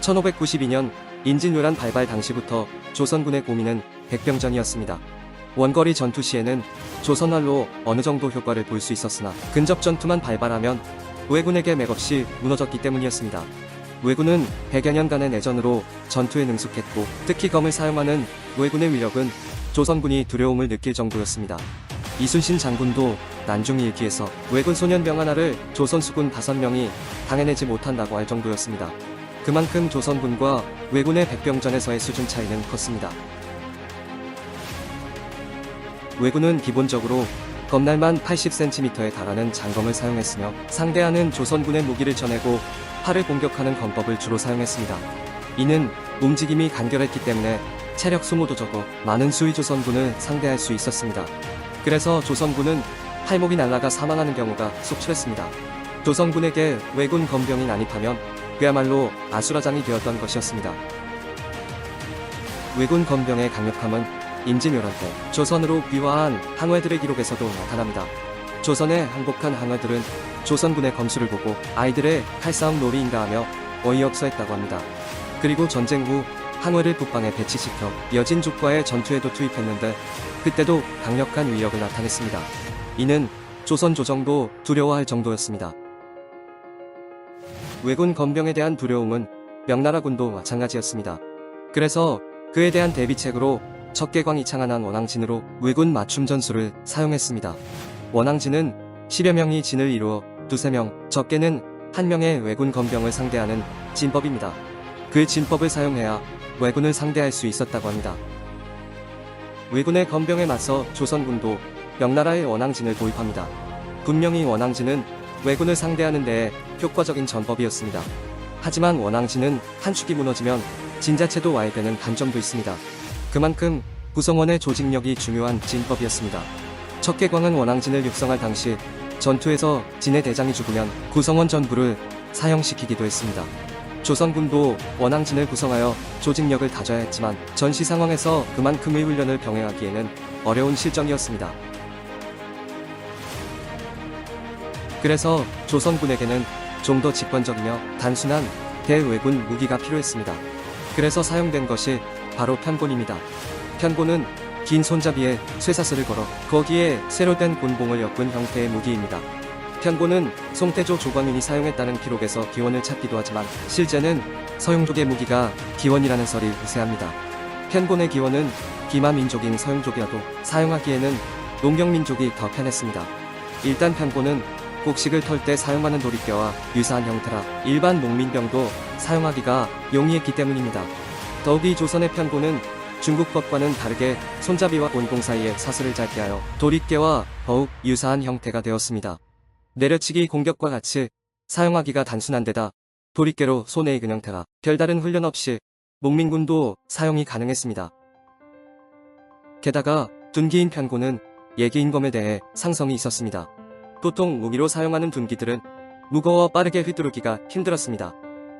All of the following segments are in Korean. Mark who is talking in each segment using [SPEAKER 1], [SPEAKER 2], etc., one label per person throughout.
[SPEAKER 1] 1592년 인진요란 발발 당시부터 조선군의 고민은 백병전이었습니다. 원거리 전투 시에는 조선활로 어느 정도 효과를 볼 수 있었으나 근접 전투만 발발하면 왜군에게 맥없이 무너졌기 때문이었습니다. 왜군은 100여 년간의 내전으로 전투에 능숙했고 특히 검을 사용하는 왜군의 위력은 조선군이 두려움을 느낄 정도였습니다. 이순신 장군도 난중이 일기에서 왜군 소년병 하나를 조선수군 5명이 당해내지 못한다고 할 정도였습니다. 그만큼 조선군과 왜군의 백병전에서의 수준 차이는 컸습니다. 왜군은 기본적으로 검날만 80cm에 달하는 장검을 사용했으며 상대하는 조선군의 무기를 쳐내고 팔을 공격하는 검법을 주로 사용했습니다. 이는 움직임이 간결했기 때문에 체력 소모도 적어 많은 수의 조선군을 상대할 수 있었습니다. 그래서 조선군은 팔목이 날아가 사망하는 경우가 속출했습니다. 조선군에게 왜군 검병이 난입하면 그야말로 아수라장이 되었던 것이었습니다. 왜군 검병의 강력함은 임진왜란 때 조선으로 귀화한 항해들의 기록에서도 나타납니다. 조선에 항복한 항해들은 조선군의 검수를 보고 아이들의 칼싸움 놀이인가 하며 어이없어 했다고 합니다. 그리고 전쟁 후 항해를 북방에 배치시켜 여진족과의 전투에도 투입했는데 그때도 강력한 위력을 나타냈습니다. 이는 조선 조정도 두려워할 정도였습니다. 왜군 검병에 대한 두려움은 명나라군도 마찬가지였습니다. 그래서 그에 대한 대비책으로 척계광이 창안한 원앙진으로 왜군 맞춤 전술을 사용했습니다. 원앙진은 10여 명이 진을 이루어 두세 명, 적게는 한 명의 왜군 검병을 상대하는 진법입니다. 그 진법을 사용해야 왜군을 상대할 수 있었다고 합니다. 왜군의 검병에 맞서 조선군도 명나라의 원앙진을 도입합니다. 분명히 원앙진은 왜군을 상대하는 데에 효과적인 전법이었습니다. 하지만 원앙진은 한 축이 무너지면 진 자체도 와해되는 단점도 있습니다. 그만큼 구성원의 조직력이 중요한 진법이었습니다. 척계광은 원앙진을 육성할 당시 전투에서 진의 대장이 죽으면 구성원 전부를 사형시키기도 했습니다. 조선군도 원앙진을 구성하여 조직력을 다져야 했지만 전시 상황에서 그만큼의 훈련을 병행하기에는 어려운 실정이었습니다. 그래서 조선군에게는 좀 더 직관적이며 단순한 대왜군 무기가 필요했습니다. 그래서 사용된 것이 바로 편곤입니다. 편곤은 긴 손잡이에 쇠사슬을 걸어 거기에 쇠로 된 곤봉을 엮은 형태의 무기입니다. 편곤은 송태조 조광윤이 사용했다는 기록에서 기원을 찾기도 하지만 실제는 서용족의 무기가 기원이라는 설이 우세합니다. 편곤의 기원은 기마민족인 서용족이라도 사용하기에는 농경민족이 더 편했습니다. 일단 편곤은 곡식을 털 때 사용하는 도리깨와 유사한 형태라 일반 농민병도 사용하기가 용이했기 때문입니다. 더욱이 조선의 편곤은 중국 것과는 다르게 손잡이와 곤봉 사이에 사슬을 짧게 하여 도리깨와 더욱 유사한 형태가 되었습니다. 내려치기 공격과 같이 사용하기가 단순한 데다 도리깨로 손에 익은 형태라 별다른 훈련 없이 농민군도 사용이 가능했습니다. 게다가 둔기인 편곤은 예기인 검에 대해 상성이 있었습니다. 보통 무기로 사용하는 둔기들은 무거워 빠르게 휘두르기가 힘들었습니다.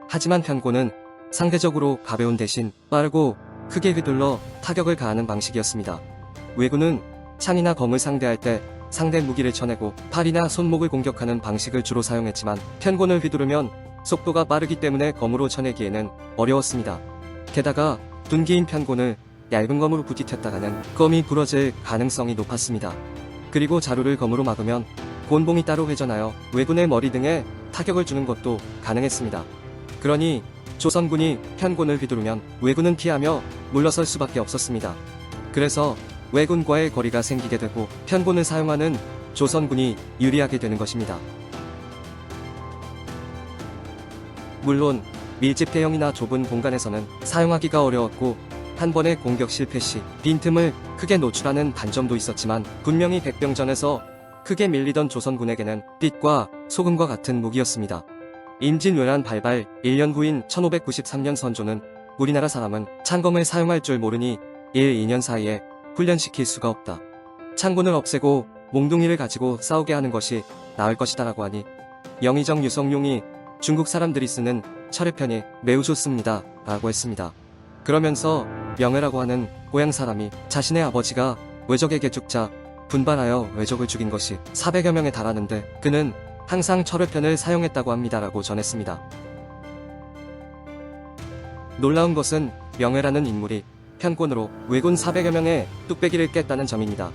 [SPEAKER 1] 하지만 편곤은 상대적으로 가벼운 대신 빠르고 크게 휘둘러 타격을 가하는 방식이었습니다. 왜군은 창이나 검을 상대할 때 상대 무기를 쳐내고 팔이나 손목을 공격하는 방식을 주로 사용했지만 편곤을 휘두르면 속도가 빠르기 때문에 검으로 쳐내기에는 어려웠습니다. 게다가 둔기인 편곤을 얇은 검으로 부딪혔다가는 검이 부러질 가능성이 높았습니다. 그리고 자루를 검으로 막으면 곤봉이 따로 회전하여 왜군의 머리 등에 타격을 주는 것도 가능했습니다. 그러니 조선군이 편곤을 휘두르면 왜군은 피하며 물러설 수밖에 없었습니다. 그래서 왜군과의 거리가 생기게 되고 편곤을 사용하는 조선군이 유리하게 되는 것입니다. 물론 밀집대형이나 좁은 공간에서는 사용하기가 어려웠고 한 번의 공격 실패 시 빈틈을 크게 노출하는 단점도 있었지만 분명히 백병전에서 크게 밀리던 조선군에게는 빛과 소금과 같은 무기였습니다. 임진왜란 발발 1년 후인 1593년 선조는 우리나라 사람은 창검을 사용할 줄 모르니 1, 2년 사이에 훈련시킬 수가 없다. 창군을 없애고 몽둥이를 가지고 싸우게 하는 것이 나을 것이다 라고 하니 영의정 유성룡이 중국 사람들이 쓰는 철회편이 매우 좋습니다 라고 했습니다. 그러면서 명해라고 하는 고향 사람이 자신의 아버지가 왜적에게 죽자 분발하여 왜적을 죽인 것이 400여 명에 달하는데 그는 항상 철회편을 사용했다고 합니다 라고 전했습니다. 놀라운 것은 명회라는 인물이 편곤으로 왜군 400여 명의 뚝배기를 깼다는 점입니다.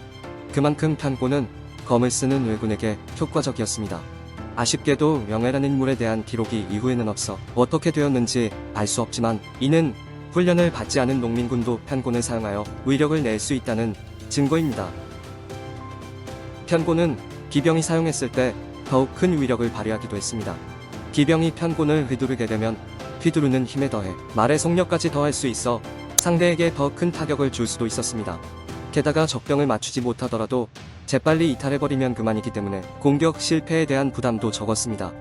[SPEAKER 1] 그만큼 편곤은 검을 쓰는 왜군에게 효과적이었습니다. 아쉽게도 명회라는 인물에 대한 기록이 이후에는 없어 어떻게 되었는지 알 수 없지만 이는 훈련을 받지 않은 농민군도 편곤을 사용하여 위력을 낼 수 있다는 증거입니다. 편곤은 기병이 사용했을 때 더욱 큰 위력을 발휘하기도 했습니다. 기병이 편곤을 휘두르게 되면 휘두르는 힘에 더해 말의 속력까지 더할 수 있어 상대에게 더 큰 타격을 줄 수도 있었습니다. 게다가 적병을 맞추지 못하더라도 재빨리 이탈해버리면 그만이기 때문에 공격 실패에 대한 부담도 적었습니다.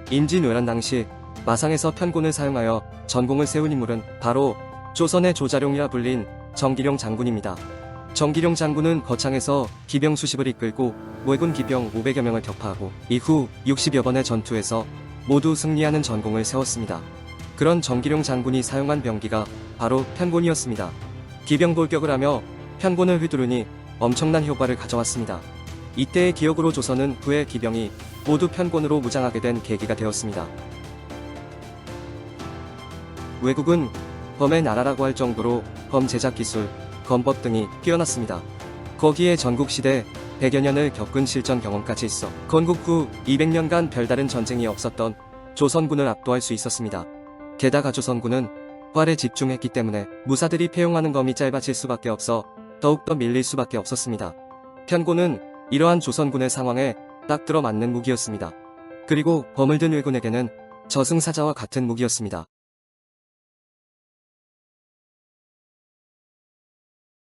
[SPEAKER 1] 임진왜란 당시 마상에서 편곤을 사용하여 전공을 세운 인물은 바로 조선의 조자룡이라 불린 정기룡 장군입니다. 정기룡 장군은 거창에서 기병 수십을 이끌고 왜군 기병 500여 명을 격파하고 이후 60여 번의 전투에서 모두 승리하는 전공을 세웠습니다. 그런 정기룡 장군이 사용한 병기가 바로 편곤이었습니다. 기병 돌격을 하며 편곤을 휘두르니 엄청난 효과를 가져왔습니다. 이때의 기억으로 조선은 후에 기병이 모두 편곤으로 무장하게 된 계기가 되었습니다. 왜국은 검의 나라라고 할 정도로 검 제작 기술, 검법 등이 뛰어났습니다. 거기에 전국시대 100여 년을 겪은 실전 경험까지 있어 건국 후 200년간 별다른 전쟁이 없었던 조선군을 압도할 수 있었습니다. 게다가 조선군은 활에 집중했기 때문에 무사들이 패용하는 검이 짧아질 수밖에 없어 더욱더 밀릴 수밖에 없었습니다. 편곤은 이러한 조선군의 상황에 딱 들어맞는 무기였습니다. 그리고 검을 든 왜군에게는 저승사자와 같은 무기였습니다.